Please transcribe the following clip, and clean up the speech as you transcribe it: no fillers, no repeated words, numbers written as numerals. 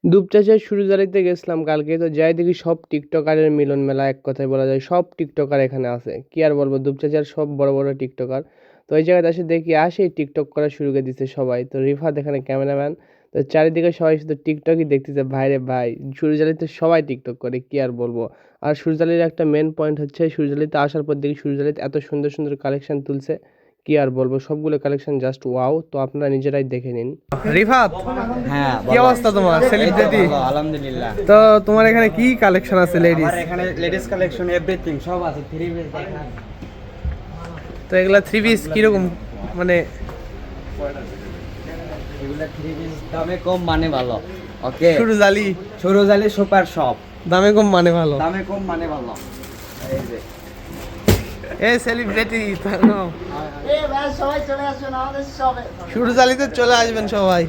দুপচাঁচিয়ার শুরুজালিতে গেছিলাম কালকে, তো যাই দেখি সব টিকটকারের মিলন মেলা, এক কথায় বলা যায় সব টিকটকার এখানে আছে। কি আর বলবো, দুপচাঁচিয়ার সব বড় বড় টিকটকার। তো ওই জায়গাতে এসে দেখি আসেই টিকটক করা শুরু করে দিচ্ছে সবাই। তো রিফাত এখানে ক্যামেরাম্যান। তো চারিদিকে সবাই শুধু টিকটকই দেখতেছে, ভাইরে ভাই শুরুজালিতে সবাই টিকটক করে, কি আর বলবো। আর শুরুজালির একটা মেন পয়েন্ট হচ্ছে, শুরুজালিতে আসার পর দেখি শুরুজালিতে এত সুন্দর সুন্দর কালেকশন তুলছে, কি আর বলবো, সবগুলো কালেকশন জাস্ট ওয়াও। তো আপনারা নিজেরাই দেখে নিন। রিফাত, হ্যাঁ কি অবস্থা তোমার? সেলিব্রিটি। ভালো, আলহামদুলিল্লাহ। তো তোমার এখানে কি কালেকশন আছে লেডিস? আমার এখানে লেডিস কালেকশন এভরিথিং সব আছে, থ্রি পিস দেখেন। তো এগুলা থ্রি পিস কিরকম, মানে এগুলা থ্রি পিস দামে কম মানে ভালো। ওকে, শুরুজালি সরোজালি সুপার শপ, দামে কম মানে ভালো। দামে কম মানে ভালো। এই যে এ সেলিব্রিটি এই ভাই সবাই চলে আসুন আমাদের শপে। শুরুজালিতে চলে আসবেন সবাই।